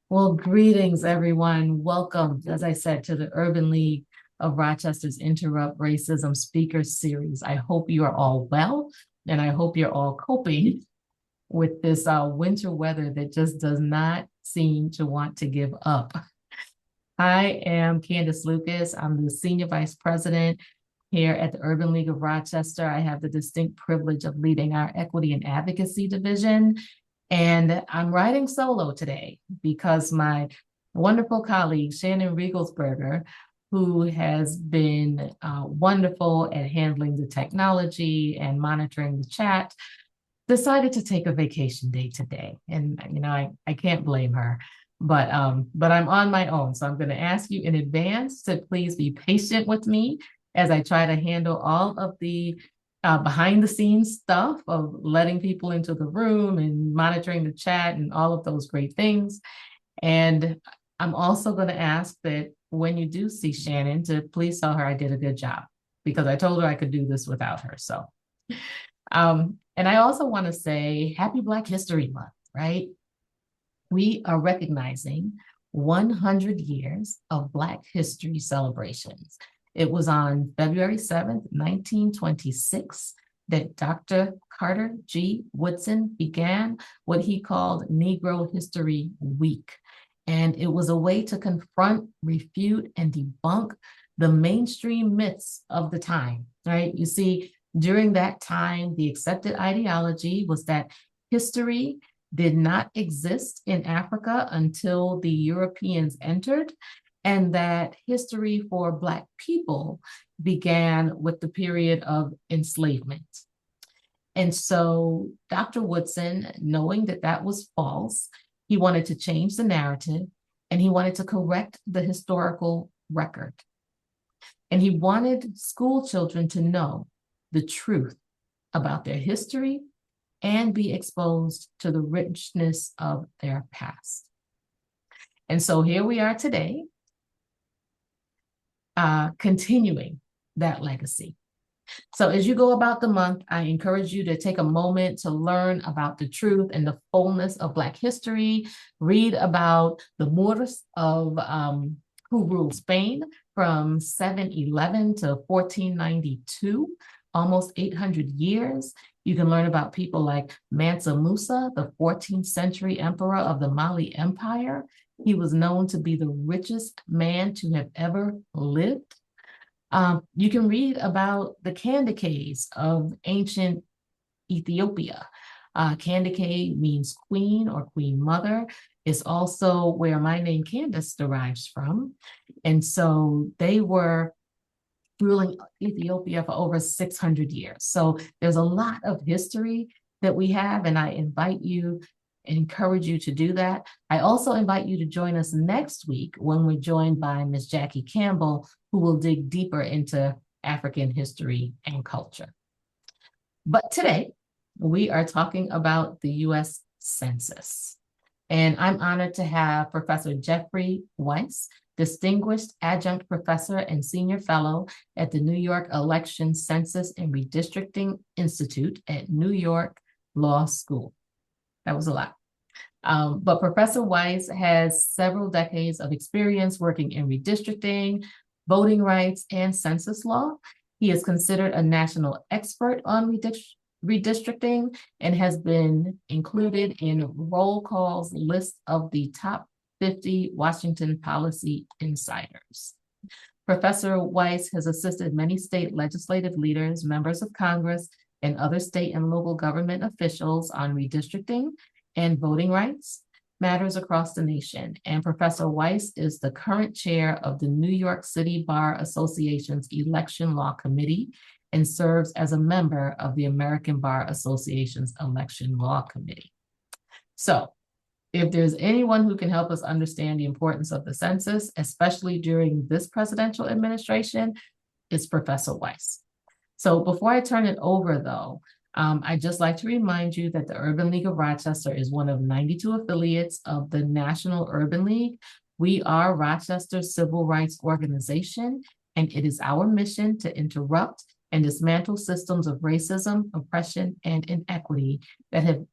Well, greetings, everyone. Welcome, as I said, to the Urban League of Rochester's Interrupt Racism Speaker Series. I hope you are all well, and I hope you're all coping with this winter weather that just does not seem to want to give up. I am Candace Lucas. I'm the Senior Vice President here at the Urban League of Rochester. I have the distinct privilege of leading our Equity and Advocacy Division. And I'm riding solo today because my wonderful colleague, Shannon Riegelsberger, who has been wonderful at handling the technology and monitoring the chat, decided to take a vacation day today. And, I can't blame her. But I'm on my own. So I'm going to ask you in advance to please be patient with me as I try to handle all of the behind the scenes stuff of letting people into the room and monitoring the chat and all of those great things. And I'm also going to ask that when you do see Shannon, to please tell her I did a good job, because I told her I could do this without her. So, and I also want to say happy Black History Month, right? We are recognizing 100 years of Black history celebrations. It was on February 7th, 1926, that Dr. Carter G. Woodson began what he called Negro History Week. And it was a way to confront, refute, and debunk the mainstream myths of the time, right? You see, during that time, the accepted ideology was that history did not exist in Africa until the Europeans entered, and that history for Black people began with the period of enslavement. And so Dr. Woodson, knowing that that was false, he wanted to change the narrative, and he wanted to correct the historical record. And he wanted school children to know the truth about their history and be exposed to the richness of their past. And so here we are today, continuing that legacy. So as you go about the month, I encourage you to take a moment to learn about the truth and the fullness of Black history. Read about the Moors of who ruled Spain from 711 to 1492, almost 800 years. You can learn about people like Mansa Musa, the 14th century emperor of the Mali Empire. He was known to be the richest man to have ever lived. You can read about the Candaces of ancient Ethiopia. Candace means queen or queen mother. It's also where my name Candace derives from. And so they were ruling Ethiopia for over 600 years. So there's a lot of history that we have, and I encourage you to do that. I also invite you to join us next week when we're joined by Ms. Jackie Campbell, who will dig deeper into African history and culture. But today, we are talking about the U.S. Census. And I'm honored to have Professor Jeffrey Wice, Distinguished Adjunct Professor and Senior Fellow at the New York Election, Census, and Redistricting Institute at New York Law School. That was a lot. But Professor Wice has several decades of experience working in redistricting, voting rights, and census law. He is considered a national expert on redistricting and has been included in Roll Call's list of the top 50 Washington policy insiders. Professor Wice has assisted many state legislative leaders, members of Congress, and other state and local government officials on redistricting and voting rights matters across the nation. And Professor Wice is the current chair of the New York City Bar Association's Election Law Committee and serves as a member of the American Bar Association's Election Law Committee. So, if there's anyone who can help us understand the importance of the census, especially during this presidential administration, it's Professor Wice. So before I turn it over, though, I'd just like to remind you that the Urban League of Rochester is one of 92 affiliates of the National Urban League. We are Rochester's civil rights organization, and it is our mission to interrupt and dismantle systems of racism, oppression, and inequity that have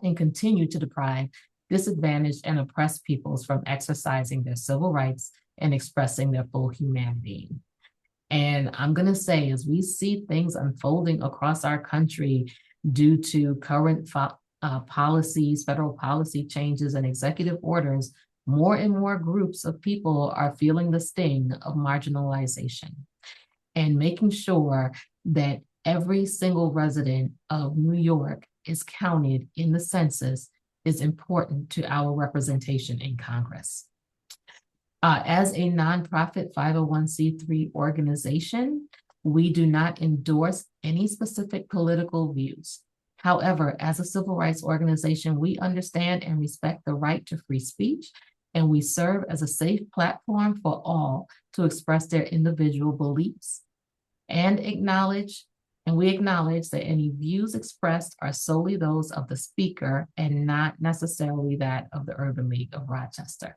and continue to deprive disadvantaged and oppressed peoples from exercising their civil rights and expressing their full humanity. And I'm going to say, as we see things unfolding across our country due to current policies, federal policy changes, and executive orders, more and more groups of people are feeling the sting of marginalization. And making sure that every single resident of New York is counted in the census is important to our representation in Congress. As a nonprofit 501c3 organization, we do not endorse any specific political views. However, as a civil rights organization, we understand and respect the right to free speech, and we serve as a safe platform for all to express their individual beliefs and we acknowledge that any views expressed are solely those of the speaker and not necessarily that of the Urban League of Rochester.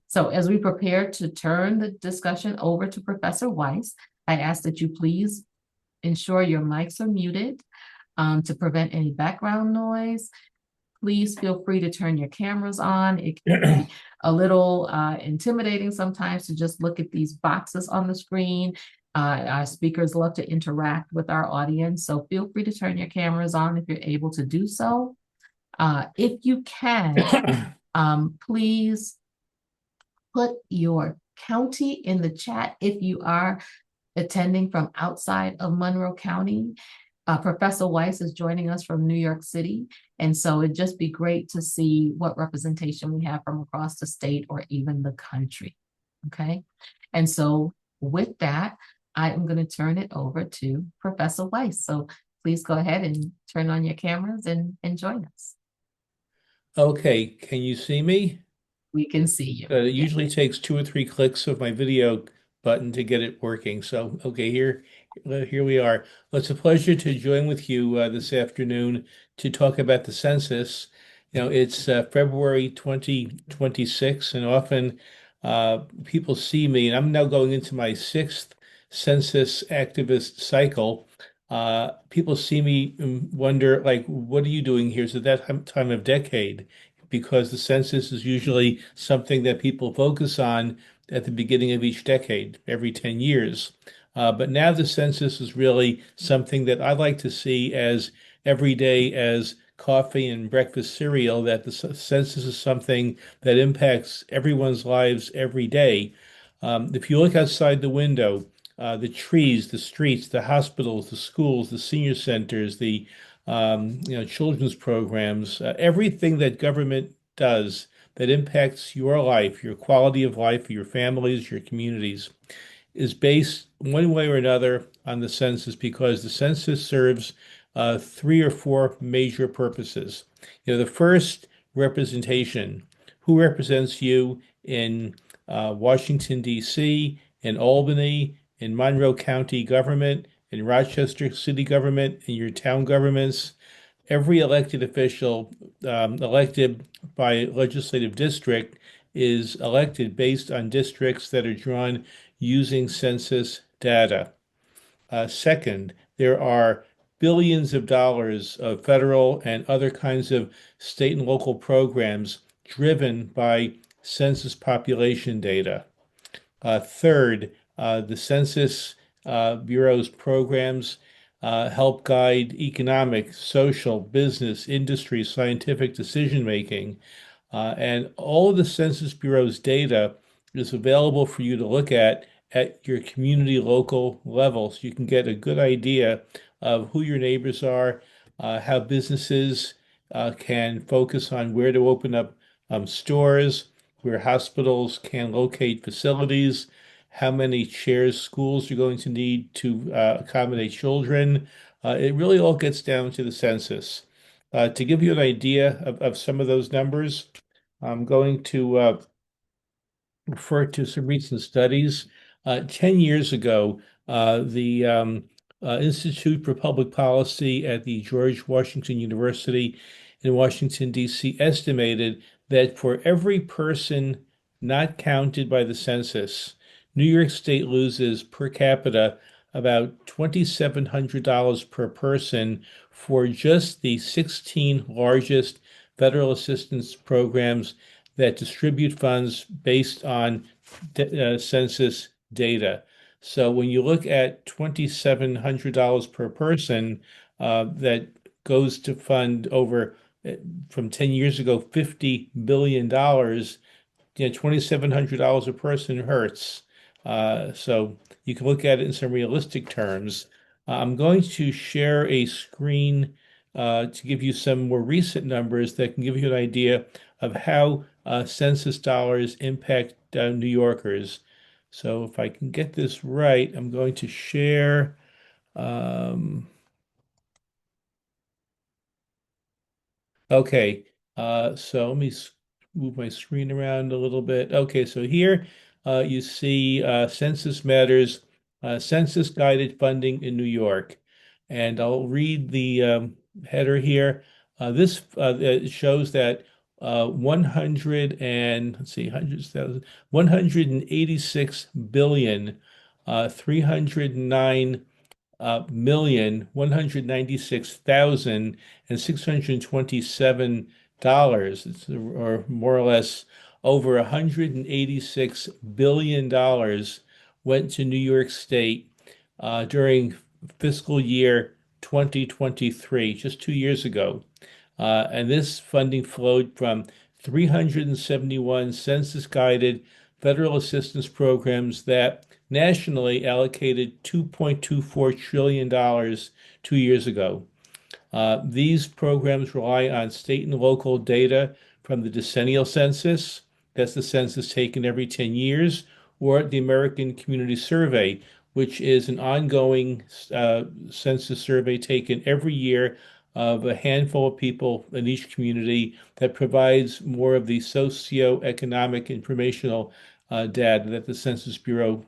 So as we prepare to turn the discussion over to Professor Wice, I ask that you please ensure your mics are muted to prevent any background noise. Please feel free to turn your cameras on. It can be a little intimidating sometimes to just look at these boxes on the screen. Our speakers love to interact with our audience, so feel free to turn your cameras on if you're able to do so. If you can, please put your county in the chat if you are attending from outside of Monroe County. Professor Wice is joining us from New York City, and so it'd just be great to see what representation we have from across the state or even the country, okay? And so with that, I am going to turn it over to Professor Wice. So please go ahead and turn on your cameras and join us. Okay, can you see me? We can see you. It usually takes 2 or 3 clicks of my video button to get it working. So, okay, here we are. Well, it's a pleasure to join with you this afternoon to talk about the census. It's February 2026, and often people see me, and I'm now going into my 6th census activist cycle. People see me and wonder, like, what are you doing here? So that time of decade, because the census is usually something that people focus on at the beginning of each decade, every 10 years. But now the census is really something that I like to see as every day as coffee and breakfast cereal, that the census is something that impacts everyone's lives every day. If you look outside the window, the trees, the streets, the hospitals, the schools, the senior centers, the children's programs, everything that government does that impacts your life, your quality of life, your families, your communities, is based one way or another on the census, because the census serves 3 or 4 major purposes. The first, representation. Who represents you in Washington, D.C., in Albany, in Monroe County government, in Rochester city government, in your town governments? Every elected official elected by legislative district is elected based on districts that are drawn using census data. Second, there are billions of dollars of federal and other kinds of state and local programs driven by census population data. Third, the Census Bureau's programs help guide economic, social, business, industry, scientific decision-making. And all of the Census Bureau's data is available for you to look at your community local level, so you can get a good idea of who your neighbors are, how businesses can focus on where to open up stores, where hospitals can locate facilities, how many chairs schools are going to need to accommodate children. It really all gets down to the census. To give you an idea of some of those numbers, I'm going to refer to some recent studies. 10 years ago, the Institute for Public Policy at the George Washington University in Washington, D.C. estimated that for every person not counted by the census, New York State loses per capita about $2,700 per person for just the 16 largest federal assistance programs that distribute funds based on census data. So when you look at $2,700 per person, that goes to fund over, from 10 years ago, $50 billion, $2,700 a person hurts. So you can look at it in some realistic terms. I'm going to share a screen to give you some more recent numbers that can give you an idea of how census dollars impact New Yorkers. So if I can get this right, I'm going to share. Um, Okay, so let me move my screen around a little bit. Okay, so here you see Census Matters, census guided funding in New York. And I'll read the header here. This it shows that 100 and let's see, hundreds, thousand, 186 billion, 309 million $196,627. It's, or more or less over $186 billion went to New York State during fiscal year 2023, just 2 years ago. And this funding flowed from 371 census guided federal assistance programs that nationally allocated $2.24 trillion 2 years ago. These programs rely on state and local data from the decennial census, that's the census taken every 10 years, or the American Community Survey, which is an ongoing census survey taken every year of a handful of people in each community that provides more of the socioeconomic informational data that the Census Bureau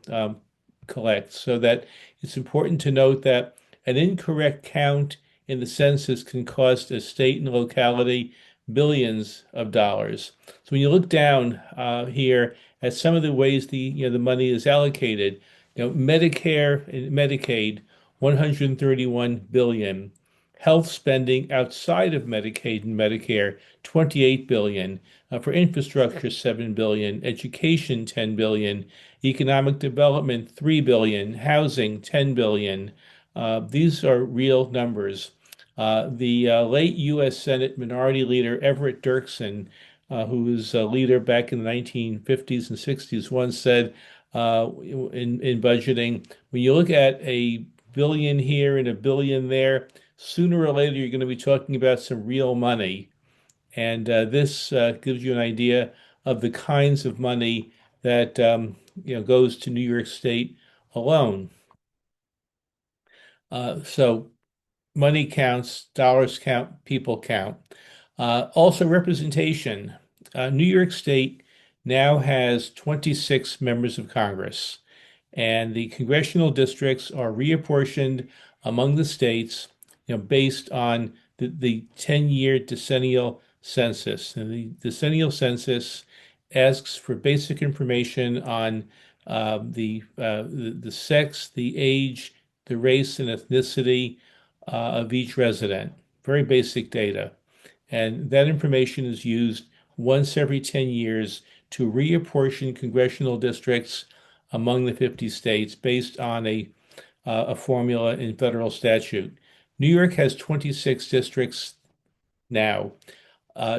collects. So that it's important to note that an incorrect count in the census can cost a state and locality billions of dollars. So when you look down here at some of the ways the money is allocated, Medicare and Medicaid, 131 billion. Health spending outside of Medicaid and Medicare, 28 billion. For infrastructure, 7 billion. Education, 10 billion. Economic development, 3 billion. Housing, 10 billion. These are real numbers. The late U.S. Senate Minority Leader Everett Dirksen, who was a leader back in the 1950s and 60s, once said in budgeting, when you look at a billion here and a billion there, sooner or later you're going to be talking about some real money. And this gives you an idea of the kinds of money that goes to New York State alone. So money counts, dollars count, people count. Also, representation. New York State now has 26 members of Congress, and the congressional districts are reapportioned among the states, based on the 10-year decennial census. And the decennial census asks for basic information on the sex, the age, the race, and ethnicity of each resident. Very basic data. And that information is used once every 10 years to reapportion congressional districts among the 50 states based on a formula in federal statute. New York has 26 districts now.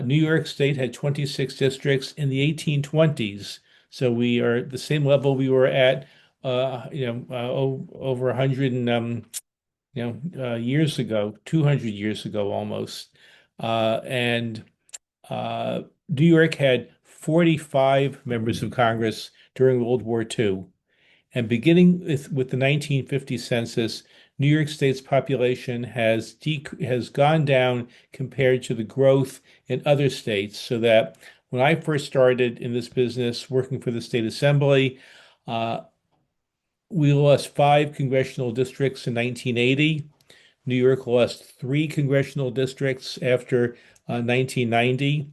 New York State had 26 districts in the 1820s. So we are at the same level we were at, over 100 and years ago, 200 years ago almost. And New York had 45 members of Congress during World War II. And beginning with the 1950 census, New York State's population has gone down compared to the growth in other states. So that when I first started in this business working for the state assembly, we lost 5 congressional districts in 1980. New York lost 3 congressional districts after 1990,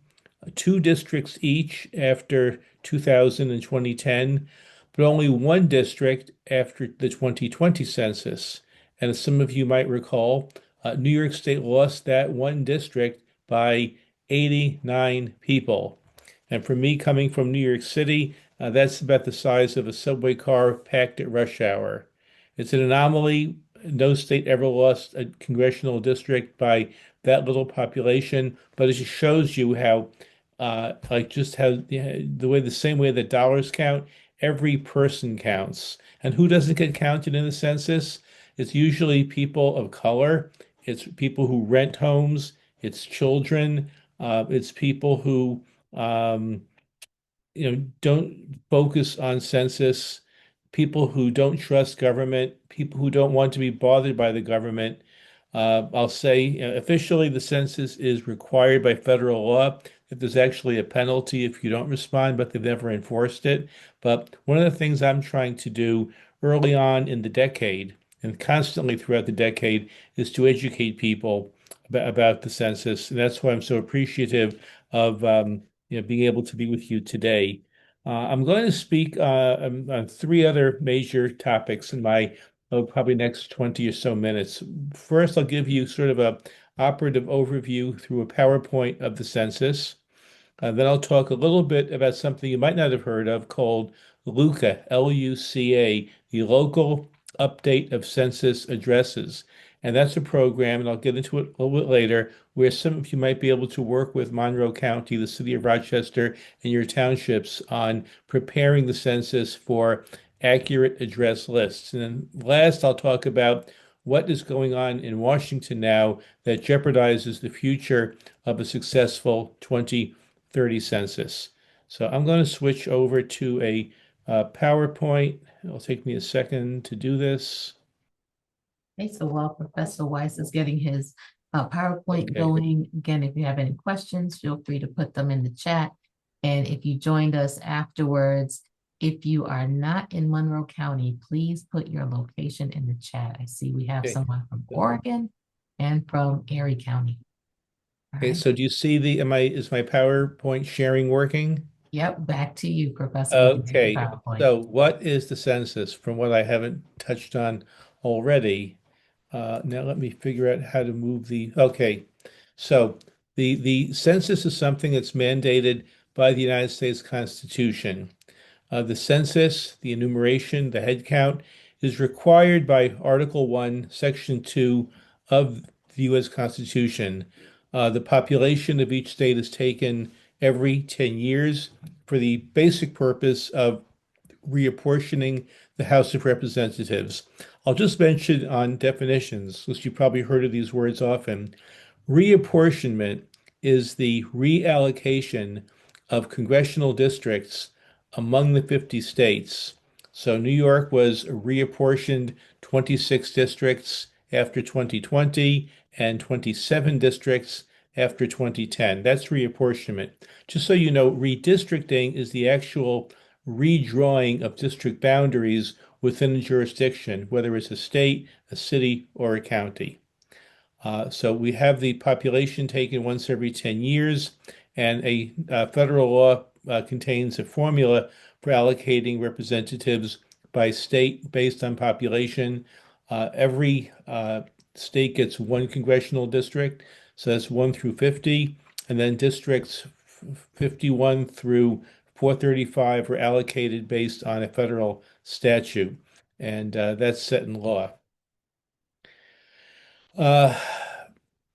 2 districts each after 2000 and 2010, but only 1 district after the 2020 census. And as some of you might recall, New York State lost that 1 district by 89 people. And for me, coming from New York City, that's about the size of a subway car packed at rush hour. It's an anomaly. No state ever lost a congressional district by that little population, but it just shows you how, like, just how the same way that dollars count, every person counts. And who doesn't get counted in the census? It's usually people of color. It's people who rent homes. It's children. It's people who um, don't focus on census, people who don't trust government, people who don't want to be bothered by the government. I'll say officially the census is required by federal law. That there's actually a penalty if you don't respond, but they've never enforced it. But one of the things I'm trying to do early on in the decade and constantly throughout the decade is to educate people about the census. And that's why I'm so appreciative of being able to be with you today. I'm going to speak on three other major topics in my probably next 20 or so minutes. First, I'll give you sort of a operative overview through a PowerPoint of the census. Then I'll talk a little bit about something you might not have heard of called LUCA, L-U-C-A, the Local Update of Census Addresses. And that's a program, and I'll get into it a little bit later, where some of you might be able to work with Monroe County, the city of Rochester, and your townships on preparing the census for accurate address lists. And then last, I'll talk about what is going on in Washington now that jeopardizes the future of a successful 2030 census. So I'm going to switch over to a PowerPoint. It'll take me a second to do this. Okay, so while Professor Weiss is getting his PowerPoint Okay. going, again, if you have any questions, feel free to put them in the chat. And if you joined us afterwards, if you are not in Monroe County, please put your location in the chat. I see we have Okay. someone from Oregon and from Erie County. All Okay, right. so do you see is my PowerPoint sharing working? Yep, back to you, Professor, when you get the Okay, PowerPoint. so what is the census from what I haven't touched on already? Now let me figure out how to move okay. So the census is something that's mandated by the United States Constitution. The census, the enumeration, the head count is required by Article 1, Section 2 of the U.S. Constitution. The population of each state is taken every 10 years for the basic purpose of reapportioning the House of Representatives. I'll just mention on definitions, because you probably heard of these words often. Reapportionment is the reallocation of congressional districts among the 50 states. So New York was reapportioned 26 districts after 2020 and 27 districts after 2010. That's reapportionment. Just so you know, redistricting is the actual redrawing of district boundaries within a jurisdiction, whether it's a state, a city, or a county. So we have the population taken once every 10 years, and a federal law contains a formula for allocating representatives by state based on population. Every state gets one congressional district, so that's 1 through 50, and then districts 51 through 435 are allocated based on a federal statute, and that's set in law. Uh,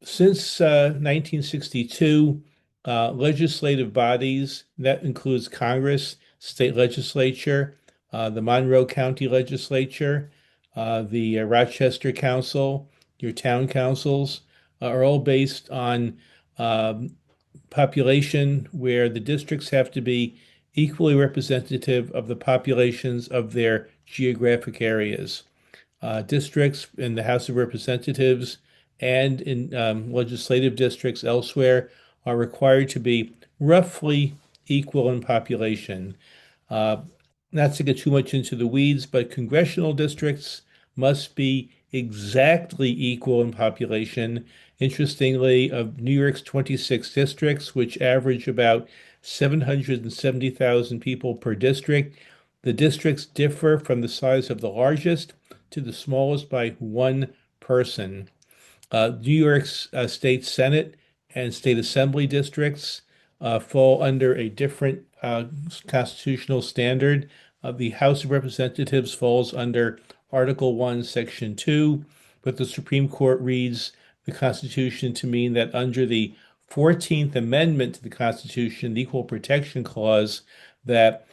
since 1962, legislative bodies, that includes Congress, state legislature, the Monroe County Legislature, the Rochester Council, your town councils, are all based on um, population where the districts have to be equally representative of the populations of their geographic areas. Districts in the House of Representatives and in legislative districts elsewhere are required to be roughly equal in population. Uh, Not to get too much into the weeds, but congressional districts must be exactly equal in population. Interestingly, of New York's 26 districts, which average about 770,000 people per district, the districts differ from the size of the largest to the smallest by one person. New York's State Senate and state assembly districts fall under a different constitutional standard. The House of Representatives falls under Article 1, Section 2, but the Supreme Court reads the Constitution to mean that under the 14th Amendment to the Constitution, the Equal Protection Clause, that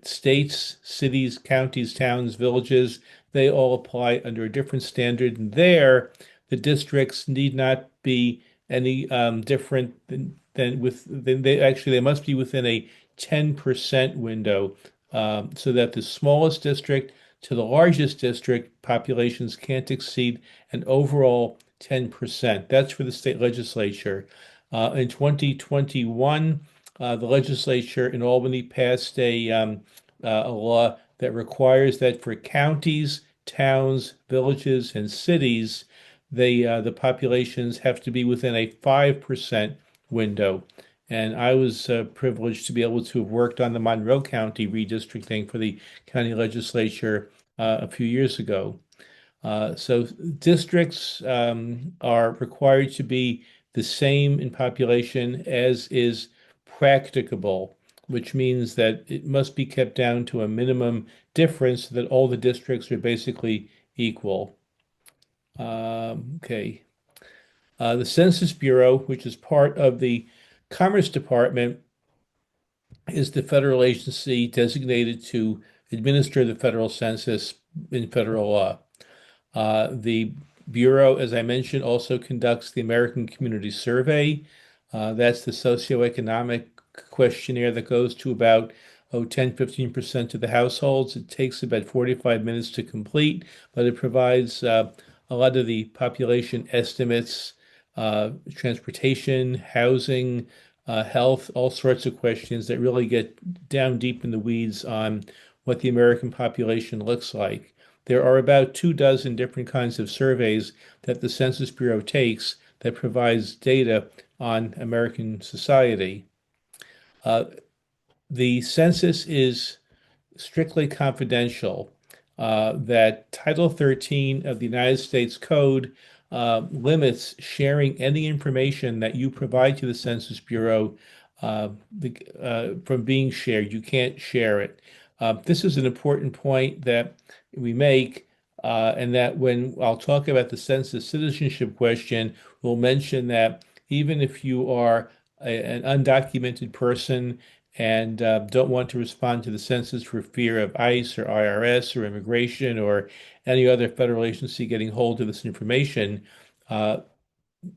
states, cities, counties, towns, villages, they all apply under a different standard. And there, the districts need not be any different than they must be within a 10% window, so that the smallest district to the largest district populations can't exceed an overall 10%. That's for the state legislature. In 2021, the legislature in Albany passed a law that requires that for counties, towns, villages, and cities, the populations have to be within a 5% window. And I was privileged to be able to have worked on the Monroe County redistricting for the county legislature a few years ago. So districts are required to be the same in population as is practicable, which means that it must be kept down to a minimum difference so that all the districts are basically equal. Okay. The Census Bureau, which is part of the Commerce Department, is the federal agency designated to administer the federal census in federal law. The Bureau, as I mentioned, also conducts the American Community Survey. That's the socioeconomic questionnaire that goes to about 10–15% of the households. It takes about 45 minutes to complete, but it provides a lot of the population estimates, transportation, housing, health, all sorts of questions that really get down deep in the weeds on what the American population looks like. There are about 24 different kinds of surveys that the Census Bureau takes that provides data on American society. The census is strictly confidential. That Title 13 of the United States Code limits sharing any information that you provide to the Census Bureau from being shared. You can't share it. This is an important point that we make, and that when I'll talk about the census citizenship question, we'll mention that even if you are an undocumented person and don't want to respond to the census for fear of ICE or IRS or immigration or any other federal agency getting hold of this information, uh,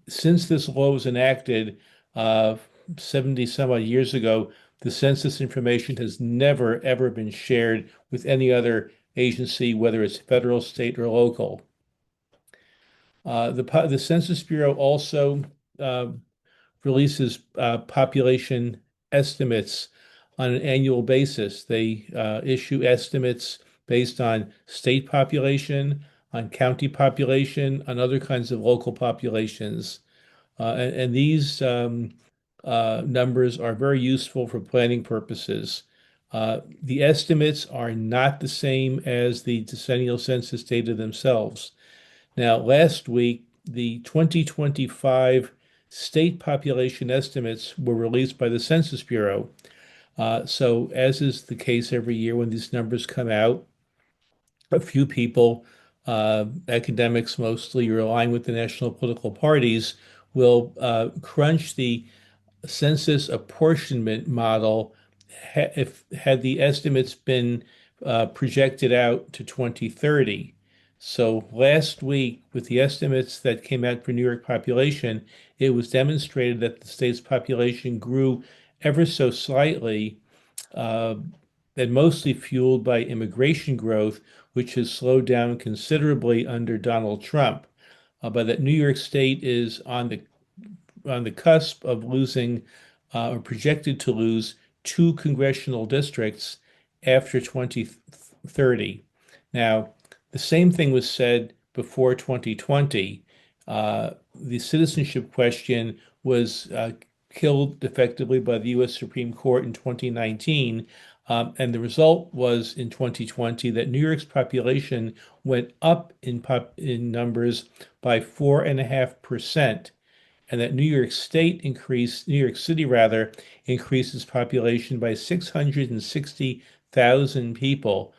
since this law was enacted 70 some odd years ago, the census information has never, ever been shared with any other agency, whether it's federal, state, or local. The Census Bureau also uh, releases population estimates on an annual basis. They issue estimates based on state population, on county population, on other kinds of local populations. And these numbers are very useful for planning purposes. The estimates are not the same as the decennial census data themselves. Now, last week, the 2025 state population estimates were released by the Census Bureau. So, as is the case every year when these numbers come out, a few people, academics mostly, relying with the national political parties, will crunch the census apportionment model if had the estimates been projected out to 2030. So last week, with the estimates that came out for New York population, it was demonstrated that the state's population grew ever so slightly, uh, and mostly fueled by immigration growth, which has slowed down considerably under Donald Trump. But that New York State is on the cusp of losing or projected to lose 2 congressional districts after 2030. Now, the same thing was said before 2020. The citizenship question was killed effectively by the U.S. Supreme Court in 2019. And the result was in 2020 that New York's population went up in numbers by 4.5%. and that New York City rather, increased its population by 660,000 people,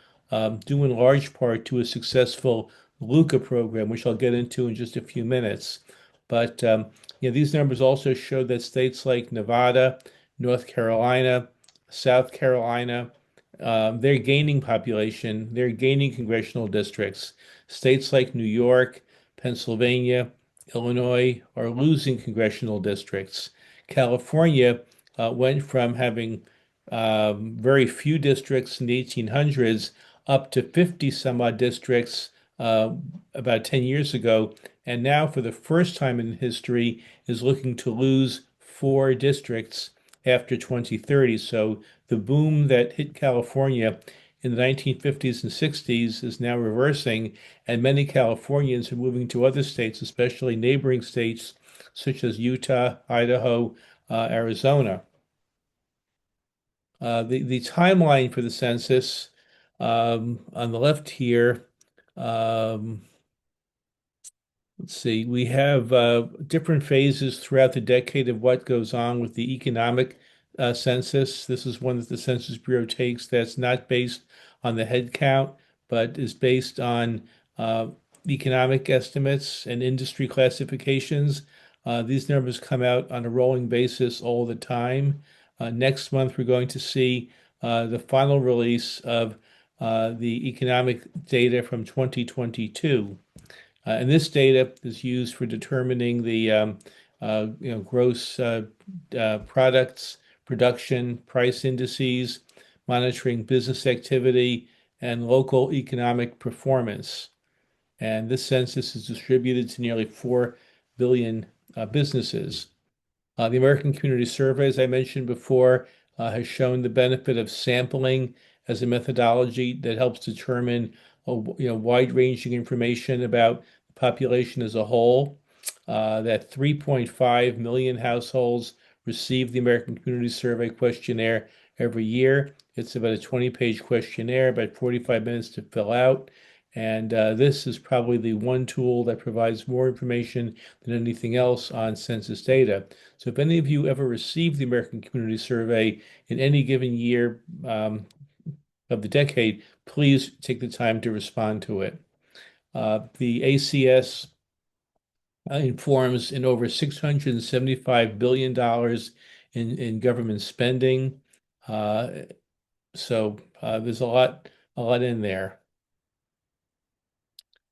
due in large part to a successful Luca program, which I'll get into in just a few minutes. But these numbers also show that states like Nevada, North Carolina, South Carolina, they're gaining population, they're gaining congressional districts. States like New York, Pennsylvania, Illinois are losing congressional districts. California went from having very few districts in the 1800s up to 50 some odd districts about 10 years ago, and now for the first time in history is looking to lose 4 districts after 2030. So the boom that hit California in the 1950s and 60s is now reversing, and many Californians are moving to other states, especially neighboring states such as Utah, Idaho, Arizona. The timeline for the census on the left here. Um, Let's see, we have different phases throughout the decade of what goes on with the economic census. This is one that the Census Bureau takes that's not based on the head count, but is based on uh, economic estimates and industry classifications. These numbers come out on a rolling basis all the time. Next month, we're going to see the final release of the economic data from 2022. And this data is used for determining the gross products, production, price indices, monitoring business activity, and local economic performance. And this census is distributed to nearly 4 billion businesses. The American Community Survey, as I mentioned before, has shown the benefit of sampling as a methodology that helps determine wide-ranging information about the population as a whole. That 3.5 million households receive the American Community Survey questionnaire every year. It's about a 20-page questionnaire, about 45 minutes to fill out. And this is probably the one tool that provides more information than anything else on census data. So if any of you ever received the American Community Survey in any given year of the decade, please take the time to respond to it. The ACS informs in over $675 billion in government spending. So there's a lot in there.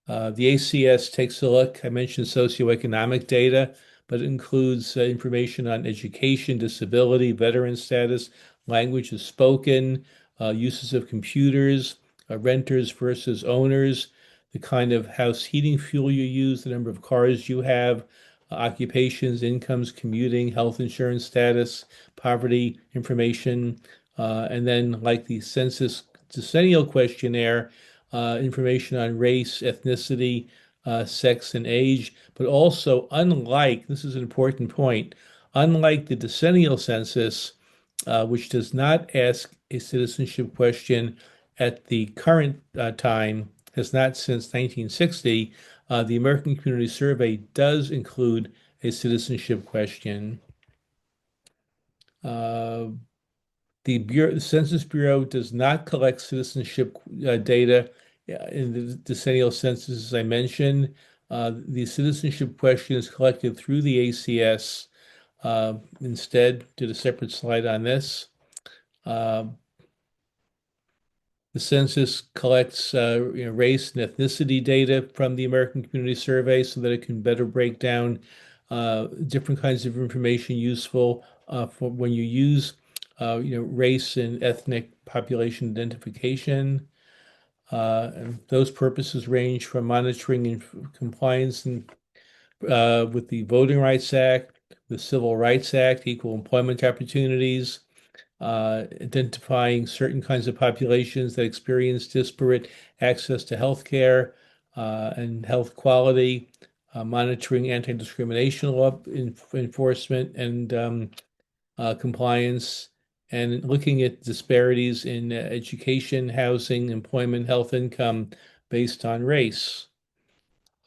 The ACS takes a look, I mentioned socioeconomic data, but it includes information on education, disability, veteran status, languages spoken, uses of computers, renters versus owners, the kind of house heating fuel you use, the number of cars you have, occupations, incomes, commuting, health insurance status, poverty information, and then like the census decennial questionnaire, information on race, ethnicity, sex, and age. But also, unlike, this is an important point, unlike the decennial census, which does not ask a citizenship question at the current time, has not since 1960, the American Community Survey does include a citizenship question. The Census Bureau does not collect citizenship data in the decennial census, as I mentioned. The citizenship question is collected through the ACS. Instead, did a separate slide on this. The census collects race and ethnicity data from the American Community Survey so that it can better break down different kinds of information useful for when you use race and ethnic population identification. And those purposes range from monitoring and compliance with the Voting Rights Act, the Civil Rights Act, equal employment opportunities, identifying certain kinds of populations that experience disparate access to health care and health quality, monitoring anti-discrimination law enforcement and compliance, and looking at disparities in education, housing, employment, health income based on race.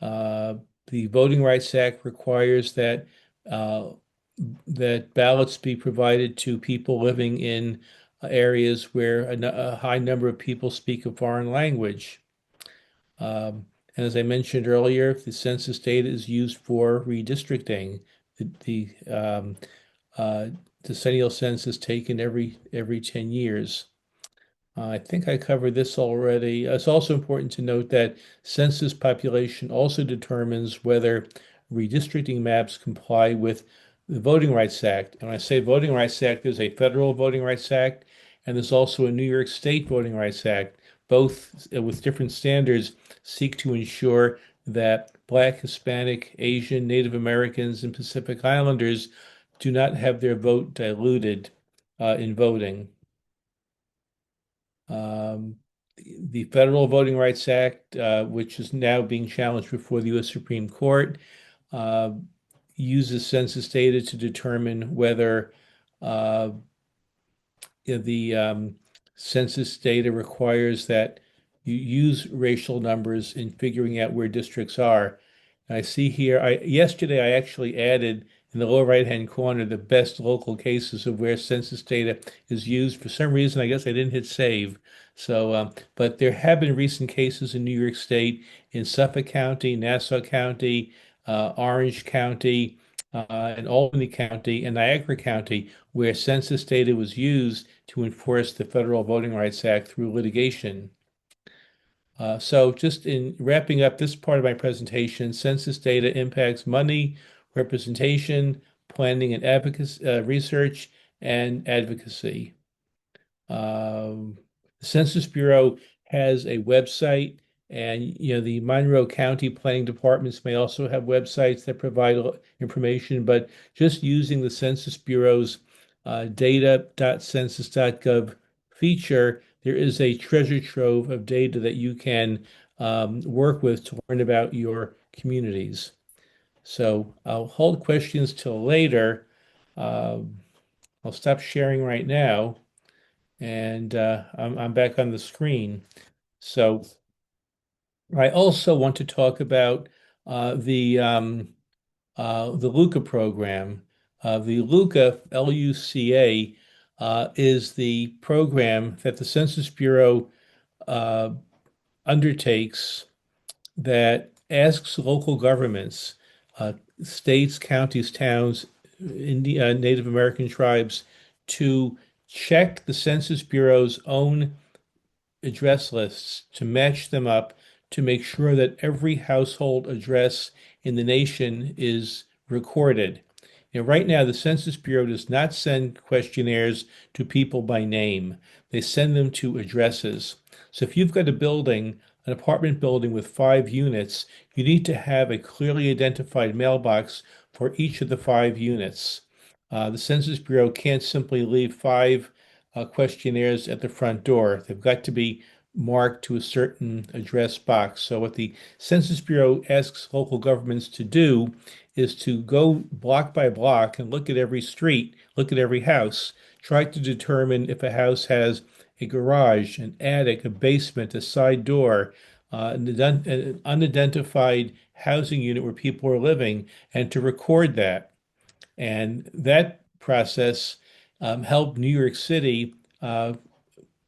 The Voting Rights Act requires that uh, that ballots be provided to people living in areas where a high number of people speak a foreign language. And as I mentioned earlier, the census data is used for redistricting. The uh, decennial census taken every 10 years. I think I covered this already. It's also important to note that census population also determines whether redistricting maps comply with the Voting Rights Act. And when I say Voting Rights Act, there's a federal Voting Rights Act, and there's also a New York State Voting Rights Act. Both with different standards seek to ensure that Black, Hispanic, Asian, Native Americans, and Pacific Islanders do not have their vote diluted in voting. Um, the Federal Voting Rights Act, which is now being challenged before the U.S. Supreme Court, uh, uses census data to determine whether uh, the census data requires that you use racial numbers in figuring out where districts are. I see here, yesterday I actually added in the lower right-hand corner the best local cases of where census data is used. For some reason, I guess I didn't hit save. So, but there have been recent cases in New York State, in Suffolk County, Nassau County, Orange County, and Albany County, and Niagara County, where census data was used to enforce the Federal Voting Rights Act through litigation. So just in wrapping up this part of my presentation, census data impacts money, representation, planning and advocacy, research, and advocacy. Um, the Census Bureau has a website, and the Monroe County Planning Departments may also have websites that provide information, but just using the Census Bureau's data.census.gov feature, there is a treasure trove of data that you can work with to learn about your communities. So I'll hold questions till later. Um, I'll stop sharing right now, and I'm back on the screen. So I also want to talk about the LUCA program. The LUCA, LUCA, is the program that the Census Bureau uh, undertakes that asks local governments, uh, states, counties, towns, Native American tribes to check the Census Bureau's own address lists to match them up to make sure that every household address in the nation is recorded. Right now, the Census Bureau does not send questionnaires to people by name. They send them to addresses. So if you've got a building, an apartment building with 5 units, you need to have a clearly identified mailbox for each of the 5 units. The Census Bureau can't simply leave five questionnaires at the front door. They've got to be marked to a certain address box. So what the Census Bureau asks local governments to do is to go block by block and look at every street, look at every house, try to determine if a house has a garage, an attic, a basement, a side door, an unidentified housing unit where people are living, and to record that. And that process helped New York City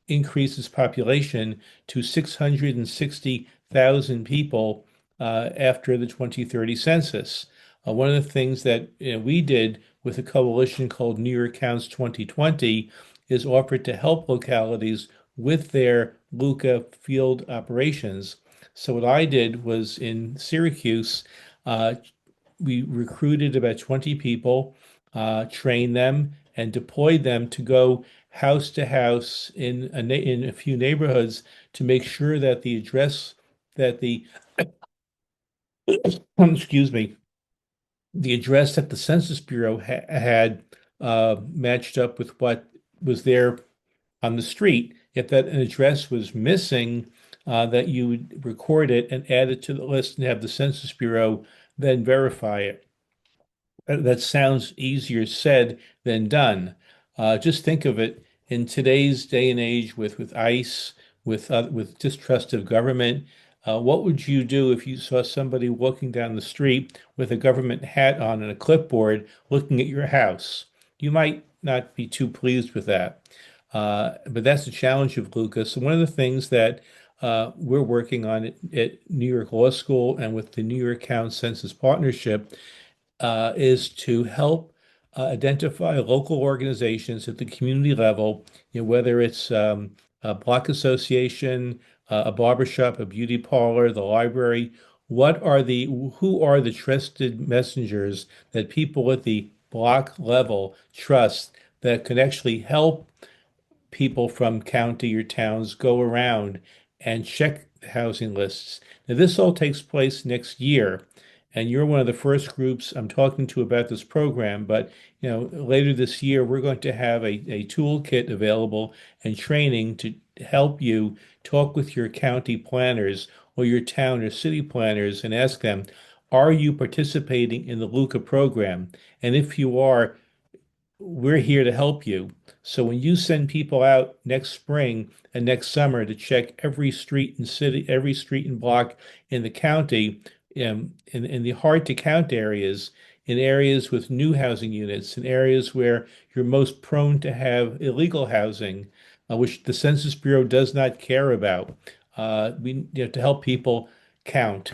increase its population to 660,000 people after the 2030 census. One of the things that we did with a coalition called New York Counts 2020 is offered to help localities with their LUCA field operations. So what I did was in Syracuse, we recruited about 20 people, trained them, and deployed them to go house to house in a few neighborhoods to make sure that the address that the excuse me, the address that the Census Bureau had matched up with what was there on the street. If that an address was missing, that you would record it and add it to the list and have the Census Bureau then verify it. That sounds easier said than done. Just think of it in today's day and age with ICE, with distrust of government. What would you do if you saw somebody walking down the street with a government hat on and a clipboard looking at your house? You might not be too pleased with that. But that's the challenge of Luca. So one of the things that we're working on at New York Law School and with the New York Town Census Partnership is to help identify local organizations at the community level, whether it's a block association, a barbershop, a beauty parlor, the library. Who are the trusted messengers that people at the block level trust that can actually help people from county or towns go around and check the housing lists. Now, this all takes place next year, and you're one of the first groups I'm talking to about this program. But later this year, we're going to have a toolkit available and training to help you talk with your county planners or your town or city planners and ask them, are you participating in the LUCA program? And if you are, we're here to help you. So when you send people out next spring and next summer to check every street and city, every street and block in the county, in the hard to count areas, in areas with new housing units, in areas where you're most prone to have illegal housing, which the Census Bureau does not care about, to help people count,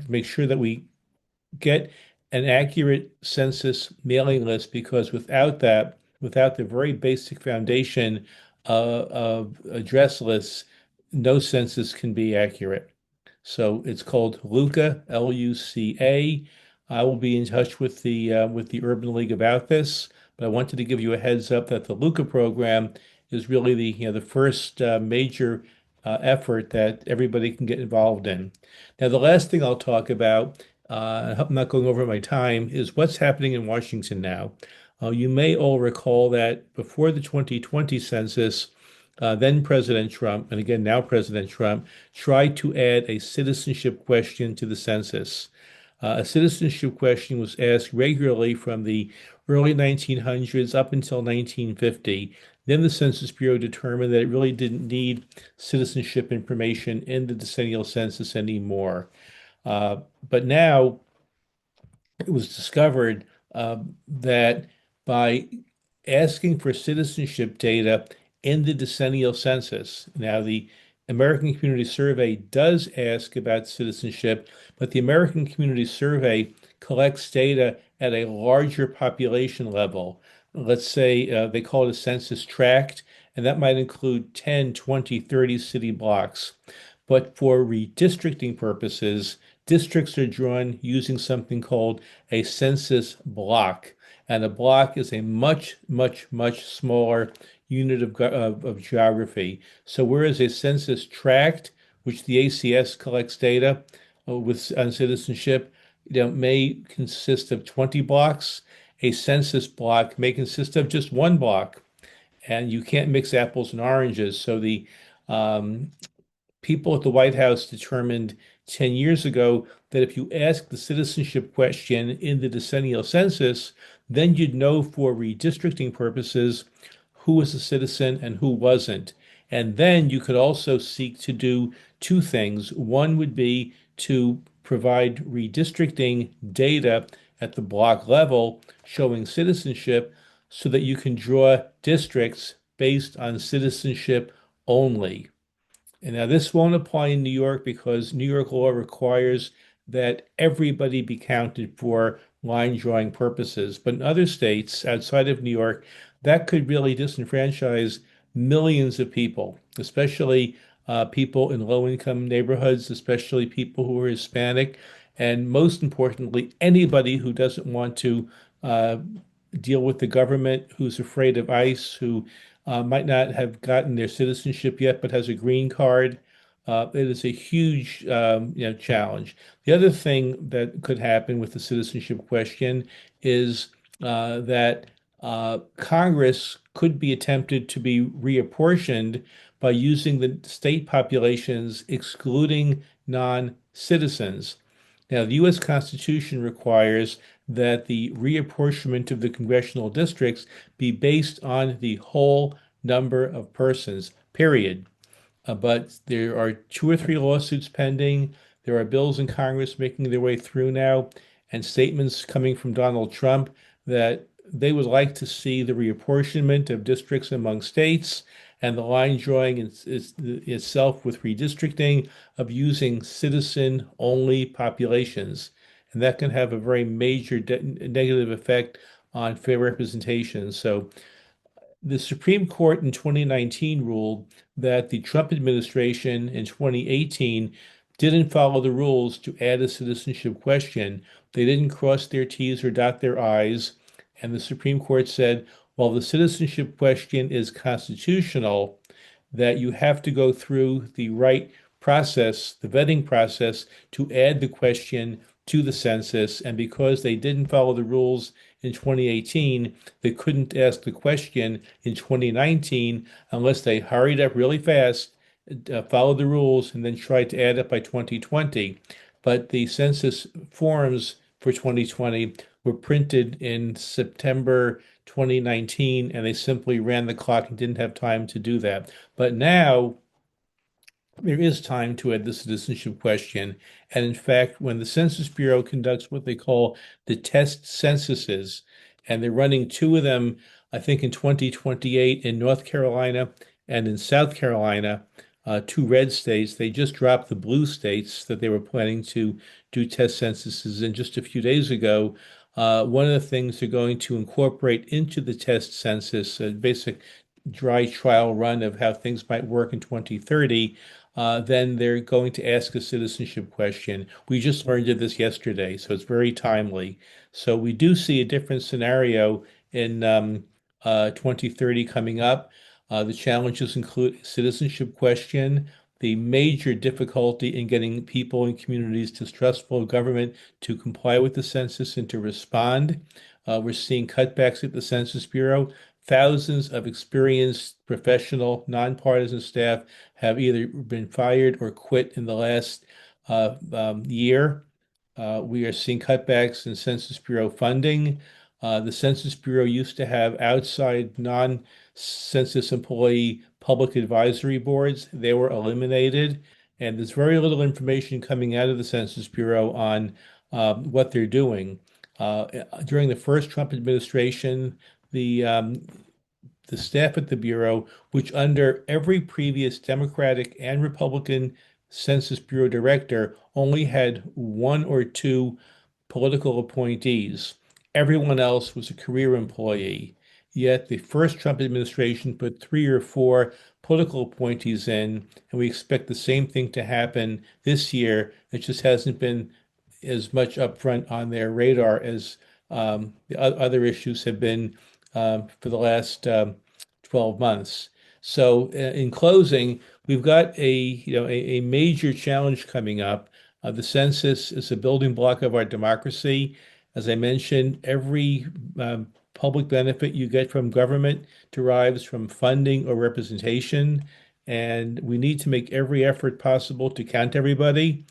make sure that we get an accurate census mailing list because without that, without the very basic foundation of address lists, no census can be accurate. So it's called LUCA, Luca. I will be in touch with the Urban League about this, but I wanted to give you a heads up that the LUCA program is really the first major effort that everybody can get involved in. Now, the last thing I'll talk about, I'm not going over my time, is what's happening in Washington now. You may all recall that before the 2020 census, then President Trump, and again now President Trump, tried to add a citizenship question to the census. A citizenship question was asked regularly from the early 1900s up until 1950. Then the Census Bureau determined that it really didn't need citizenship information in the decennial census anymore. But now it was discovered that by asking for citizenship data in the decennial census, now the American Community Survey does ask about citizenship, but the American Community Survey collects data at a larger population level. Let's say they call it a census tract, and that might include 10, 20, 30 city blocks. But for redistricting purposes, districts are drawn using something called a census block. And a block is a much, much, much smaller unit of geography. So whereas a census tract, which the ACS collects data on citizenship, may consist of 20 blocks, a census block may consist of just one block. And you can't mix apples and oranges. So the um, people at the White House determined 10 years ago that if you ask the citizenship question in the decennial census, then you'd know for redistricting purposes who was a citizen and who wasn't. And then you could also seek to do two things. One would be to provide redistricting data at the block level showing citizenship so that you can draw districts based on citizenship only. And now this won't apply in New York because New York law requires that everybody be counted for line drawing purposes. But in other states outside of New York, that could really disenfranchise millions of people, especially people in low income neighborhoods, especially people who are Hispanic, and most importantly, anybody who doesn't want to uh, deal with the government, who's afraid of ICE, who might not have gotten their citizenship yet, but has a green card. It is a huge, challenge. The other thing that could happen with the citizenship question is that Congress could be attempted to be reapportioned by using the state populations excluding non-citizens. Now, the U.S. Constitution requires that the reapportionment of the congressional districts be based on the whole number of persons, period. but there are two or three lawsuits pending. There are bills in Congress making their way through now, and statements coming from Donald Trump that they would like to see the reapportionment of districts among states and the line drawing itself with redistricting of using citizen-only populations. And that can have a very major negative effect on fair representation. So the Supreme Court in 2019 ruled that the Trump administration in 2018 didn't follow the rules to add a citizenship question. They didn't cross their T's or dot their I's. And the Supreme Court said, while the citizenship question is constitutional, that you have to go through the right process, the vetting process, to add the question to the census. And because they didn't follow the rules in 2018, they couldn't ask the question in 2019 unless they hurried up really fast, followed the rules, and then tried to add it by 2020. But the census forms for 2020 were printed in September 2019, and they simply ran the clock and didn't have time to do that. But now there is time to add the citizenship question. And in fact, when the Census Bureau conducts what they call the test censuses, and they're running two of them, I think in 2028 in North Carolina and in South Carolina, two red states. They just dropped the blue states that they were planning to do test censuses in just a few days ago. One of the things they're going to incorporate into the test census, a basic dry trial run of how things might work in 2030, then they're going to ask a citizenship question. We just learned of this yesterday, so it's very timely. So we do see a different scenario in 2030 coming up. The challenges include citizenship question, the major difficulty in getting people and communities distrustful of government to comply with the census and to respond. We're seeing cutbacks at the Census Bureau. Thousands of experienced professional, nonpartisan staff have either been fired or quit in the last year. We are seeing cutbacks in Census Bureau funding. The Census Bureau used to have outside non-census employee public advisory boards. They were eliminated, and there's very little information coming out of the Census Bureau on what they're doing. During the first Trump administration, the staff at the Bureau, which under every previous Democratic and Republican Census Bureau director only had one or two political appointees. Everyone else was a career employee. Yet the first Trump administration put three or four political appointees in, and we expect the same thing to happen this year. It just hasn't been as much upfront on their radar as the other issues have been for the last 12 months. So in closing, we've got a major challenge coming up. The census is a building block of our democracy. As I mentioned, every public benefit you get from government derives from funding or representation, and we need to make every effort possible to count everybody.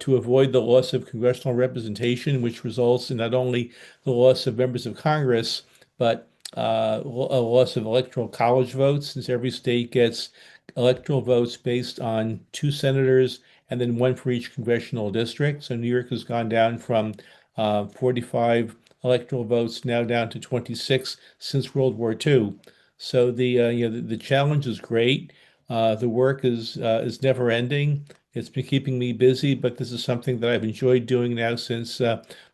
To avoid the loss of congressional representation, which results in not only the loss of members of Congress, but a loss of electoral college votes, since every state gets electoral votes based on two senators and then one for each congressional district. So New York has gone down from 45 electoral votes now down to 26 since World War II. So the challenge is great. The work is never ending. It's been keeping me busy, but this is something that I've enjoyed doing now since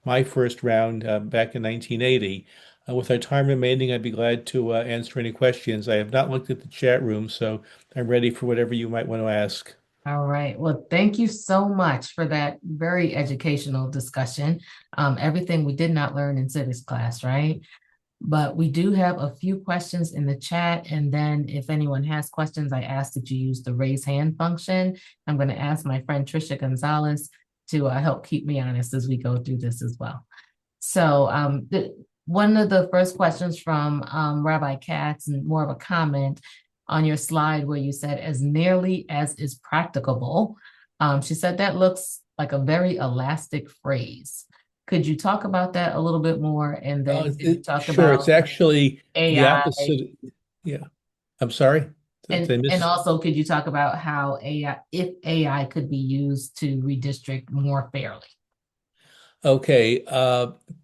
my first round back in 1980. With our time remaining, I'd be glad to answer any questions. I have not looked at the chat room, so I'm ready for whatever you might want to ask. All right. Well, thank you so much for that very educational discussion. Everything we did not learn in civics class, right? But we do have a few questions in the chat. And then if anyone has questions, I ask that you use the raise hand function. I'm going to ask my friend Trisha Gonzalez to help keep me honest as we go through this as well. So one of the first questions from Rabbi Katz, and more of a comment on your slide where you said as nearly as is practicable. She said that looks like a very elastic phrase. Could you talk about that a little bit more? And then talk Sure, about it's actually the AI? opposite. Yeah, I'm sorry. Did I And miss? also, could you talk about how AI, if AI could be used to redistrict more fairly? Okay,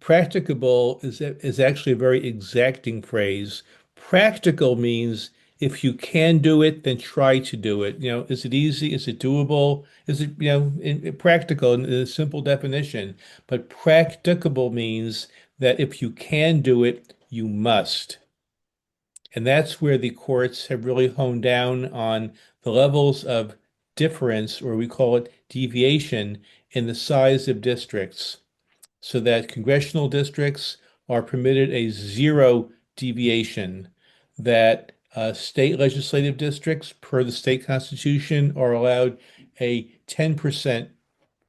practicable is actually a very exacting phrase. Practical means if you can do it, then try to do it. Is it easy? Is it doable? Is it, practical in a simple definition? But practicable means that if you can do it, you must. And that's where the courts have really honed down on the levels of difference, or we call it deviation, in the size of districts so that congressional districts are permitted a zero deviation, that state legislative districts, per the state constitution, are allowed a 10%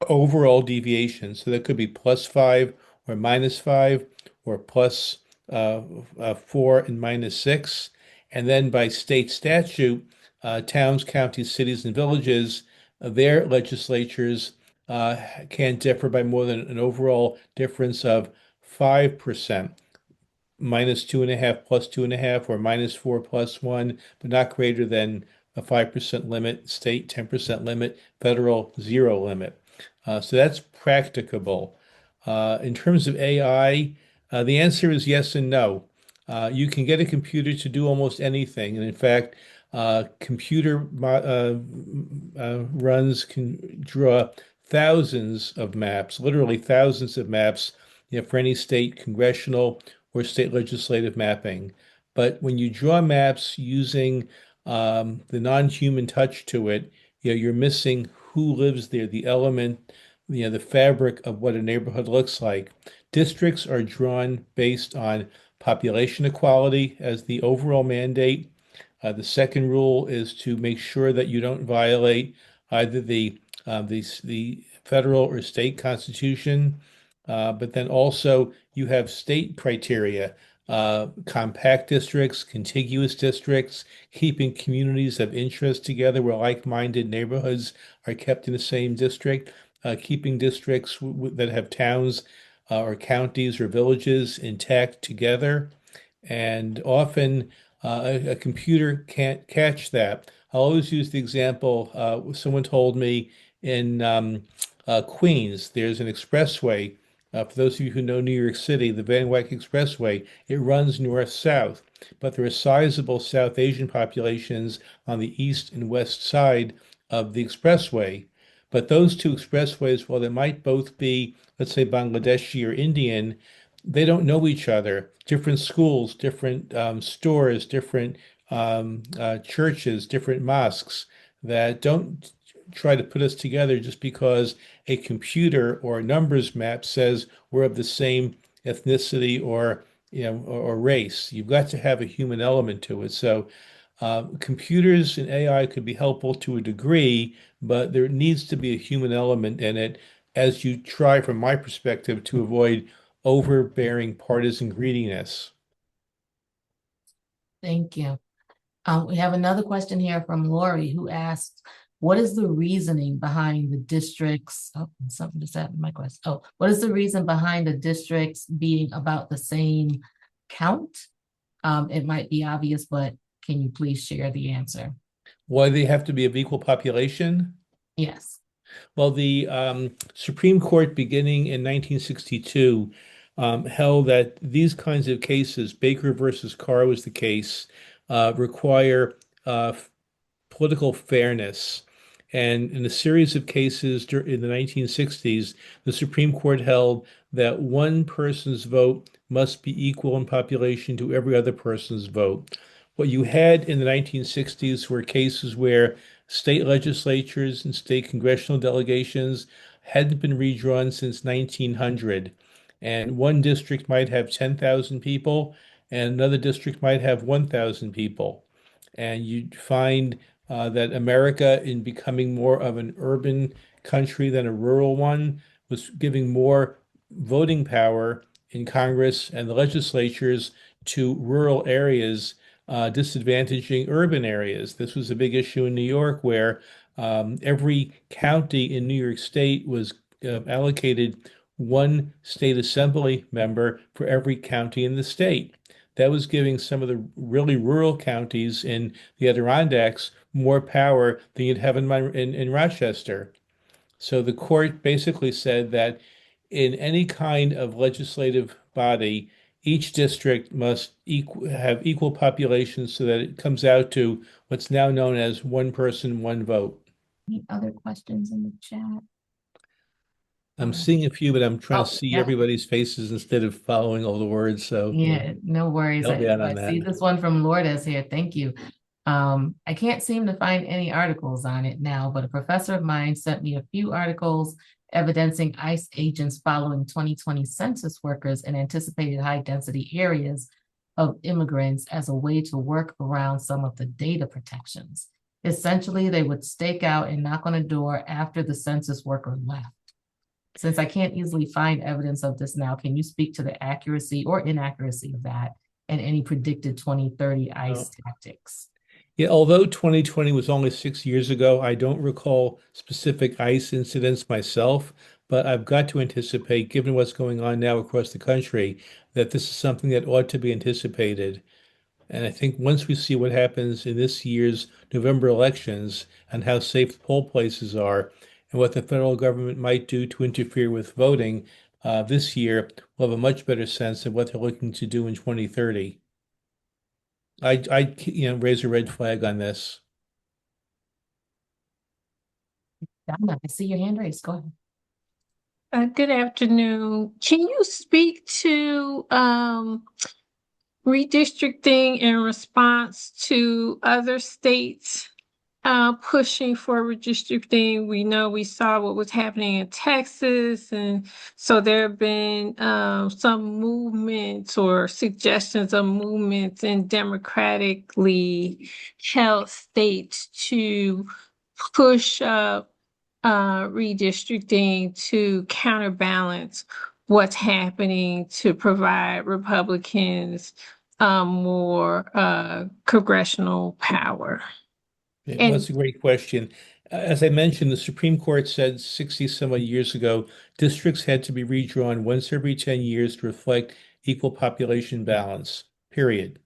overall deviation. So that could be +5 or -5 or +4 and -6. And then by state statute, towns, counties, cities, and villages, their legislatures uh, can't differ by more than an overall difference of 5%, -2.5 +2.5, or -4 +1, but not greater than a 5% limit, state 10% limit, federal 0 limit. So that's practicable. In terms of AI, the answer is yes and no. You can get a computer to do almost anything. And in fact, computer runs can draw thousands of maps, literally thousands of maps, for any state congressional or state legislative mapping. But when you draw maps using the non-human touch to it, you're missing who lives there, the element, the fabric of what a neighborhood looks like. Districts are drawn based on population equality as the overall mandate. The second rule is to make sure that you don't violate either the federal or state constitution, but then also you have state criteria, compact districts, contiguous districts, keeping communities of interest together where like-minded neighborhoods are kept in the same district, keeping districts that have towns or counties or villages intact together. And often a computer can't catch that. I'll always use the example, someone told me in Queens, there's an expressway. For those of you who know New York City, the Van Wyck Expressway, it runs north-south, but there are sizable South Asian populations on the east and west side of the expressway. But those two expressways, while they might both be, let's say, Bangladeshi or Indian, they don't know each other. Different schools, different stores, different churches, different mosques that don't try to put us together just because a computer or a numbers map says we're of the same ethnicity or or race. You've got to have a human element to it. So computers and AI could be helpful to a degree, but there needs to be a human element in it as you try, from my perspective, to avoid overbearing partisan greediness. Thank you. We have another question here from Lori who asks, what is the reasoning behind the districts? Oh, something just happened to my question. Oh, what is the reason behind the districts being about the same count? It might be obvious, but can you please share the answer? Why they have to be of equal population? Yes. Well, the Supreme Court, beginning in 1962, held that these kinds of cases, Baker versus Carr was the case, require political fairness. And in a series of cases in the 1960s, the Supreme Court held that one person's vote must be equal in population to every other person's vote. What you had in the 1960s were cases where state legislatures and state congressional delegations hadn't been redrawn since 1900. And one district might have 10,000 people, and another district might have 1,000 people. And you'd find that America, in becoming more of an urban country than a rural one, was giving more voting power in Congress and the legislatures to rural areas, disadvantaging urban areas. This was a big issue in New York, where every county in New York State was allocated one state assembly member for every county in the state. that was giving some of the really rural counties in the Adirondacks more power than you'd have in Rochester. So the court basically said that in any kind of legislative body, each district must have equal population so that it comes out to what's now known as one person, one vote. Any other questions in the chat? I'm seeing a few, but I'm trying to Oh, see yeah. everybody's faces instead of following all the words. So Yeah, no worries. help me out I on see that. this one from Lourdes here. Thank you. I can't seem to find any articles on it now, but a professor of mine sent me a few articles evidencing ICE agents following 2020 census workers in anticipated high-density areas of immigrants as a way to work around some of the data protections. Essentially, they would stake out and knock on a door after the census worker left. Since I can't easily find evidence of this now, can you speak to the accuracy or inaccuracy of that and any predicted 2030 ICE Oh. tactics? Yeah, although 2020 was only 6 years ago, I don't recall specific ICE incidents myself, but I've got to anticipate, given what's going on now across the country, that this is something that ought to be anticipated. And I think once we see what happens in this year's November elections and how safe poll places are and what the federal government might do to interfere with voting this year, we'll have a much better sense of what they're looking to do in 2030. I raise a red flag on this. Donna, I see your hand raised. Go ahead. Good afternoon. Can you speak to redistricting in response to other states pushing for redistricting? We know we saw what was happening in Texas, and so there have been some movements or suggestions of movements in democratically held states to push redistricting to counterbalance what's happening to provide Republicans more congressional power. Well, And that's a great question. As I mentioned, the Supreme Court said 60 some odd years ago, districts had to be redrawn once every 10 years to reflect equal population balance, period.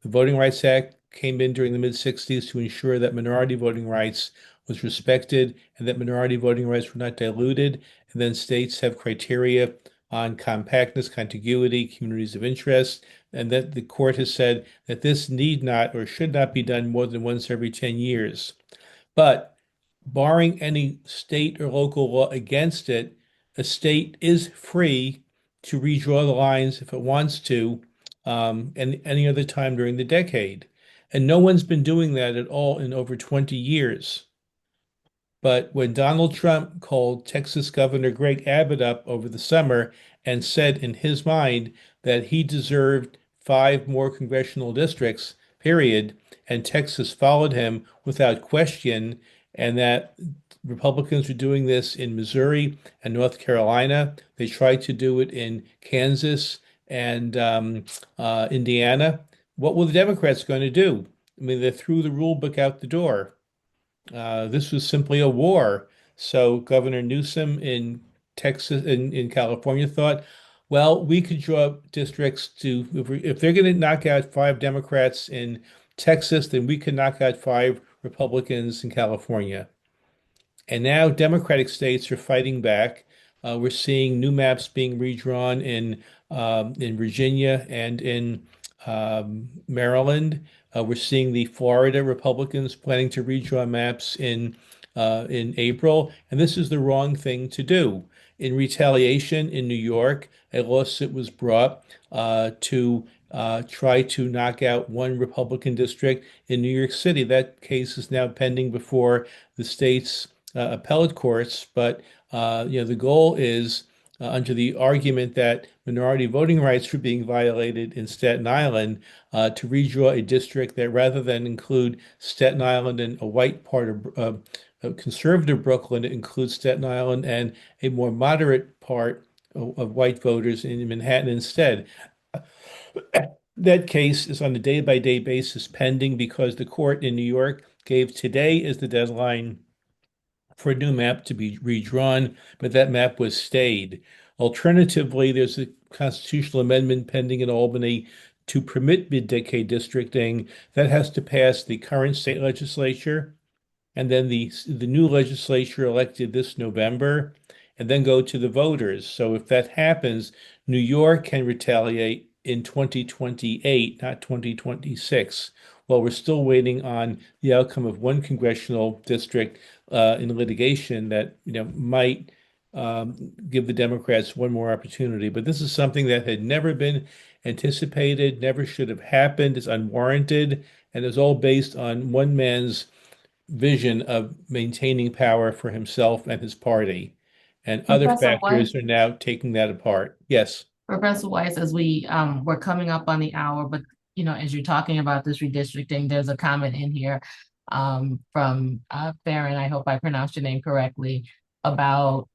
The Voting Rights Act came in during the mid-60s to ensure that minority voting rights was respected and that minority voting rights were not diluted. And then states have criteria on compactness, contiguity, communities of interest, and that the court has said that this need not or should not be done more than once every 10 years. But barring any state or local law against it, a state is free to redraw the lines if it wants to, and any other time during the decade. And no one's been doing that at all in over 20 years. But when Donald Trump called Texas Governor Greg Abbott up over the summer and said in his mind that he deserved 5 more congressional districts, period, and Texas followed him without question, and that Republicans were doing this in Missouri and North Carolina. They tried to do it in Kansas and Indiana. What were the Democrats going to do? I mean, they threw the rule book out the door. This was simply a war. So Governor Newsom in Texas, in California, thought, well, we could draw districts to, if they're going to knock out 5 Democrats in Texas, then we can knock out 5 Republicans in California. And now Democratic states are fighting back. We're seeing new maps being redrawn in Virginia and in Maryland. We're seeing the Florida Republicans planning to redraw maps in April, and this is the wrong thing to do. In retaliation, in New York, a lawsuit was brought to try to knock out 1 Republican district in New York City. That case is now pending before the state's appellate courts, but the goal is under the argument that minority voting rights were being violated in Staten Island, to redraw a district that rather than include Staten Island and a white part of conservative Brooklyn, it includes Staten Island and a more moderate part of white voters in Manhattan instead. That case is on a day-by-day basis pending because the court in New York gave today as the deadline for a new map to be redrawn, but that map was stayed. Alternatively, there's a constitutional amendment pending in Albany to permit mid-decade districting, that has to pass the current state legislature and then the new legislature elected this November, and then go to the voters. So if that happens, New York can retaliate in 2028, not 2026. Well, we're still waiting on the outcome of one congressional district in litigation that might give the Democrats one more opportunity. But this is something that had never been anticipated, never should have happened, is unwarranted, and is all based on one man's vision of maintaining power for himself and his party. And other Professor factors Weiss, are now taking that apart. Yes. Professor Weiss, as we're coming up on the hour, but as you're talking about this redistricting, there's a comment in here from Farron, I hope I pronounced your name correctly, about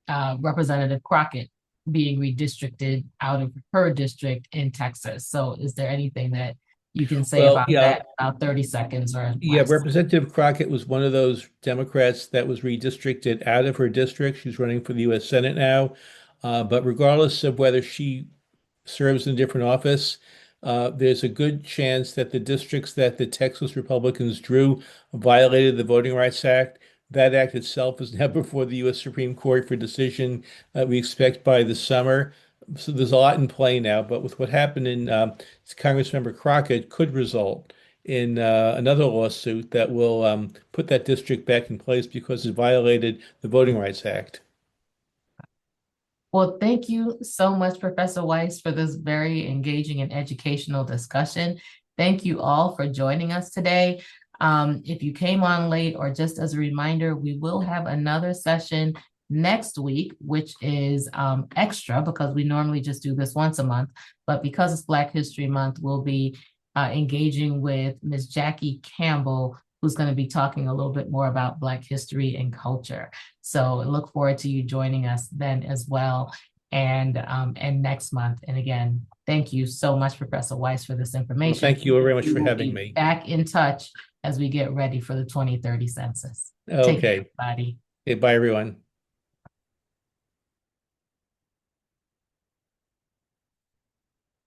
Representative Crockett being redistricted out of her district in Texas. So is there anything that you can say Well, about yeah, that, about 30 seconds or yeah, less? Representative Crockett was one of those Democrats that was redistricted out of her district. She's running for the U.S. Senate now. But regardless of whether she serves in a different office, there's a good chance that the districts that the Texas Republicans drew violated the Voting Rights Act. That act itself is now before the U.S. Supreme Court for decision we expect by the summer. So there's a lot in play now. But with what happened in Congressmember Crockett could result in another lawsuit that will put that district back in place because it violated the Voting Rights Act. Well, thank you so much, Professor Weiss, for this very engaging and educational discussion. Thank you all for joining us today. If you came on late, or just as a reminder, we will have another session next week, which is extra because we normally just do this once a month. But because it's Black History Month, we'll be engaging with Ms. Jackie Campbell, who's going to be talking a little bit more about Black history and culture. So I look forward to you joining us then as well, and next month. And again, thank you so much, Professor Weiss, for this information. Well, thank you very much We for will having be me. back in touch as we get ready for the 2030 census. Take care, Okay. everybody. Okay, bye, everyone.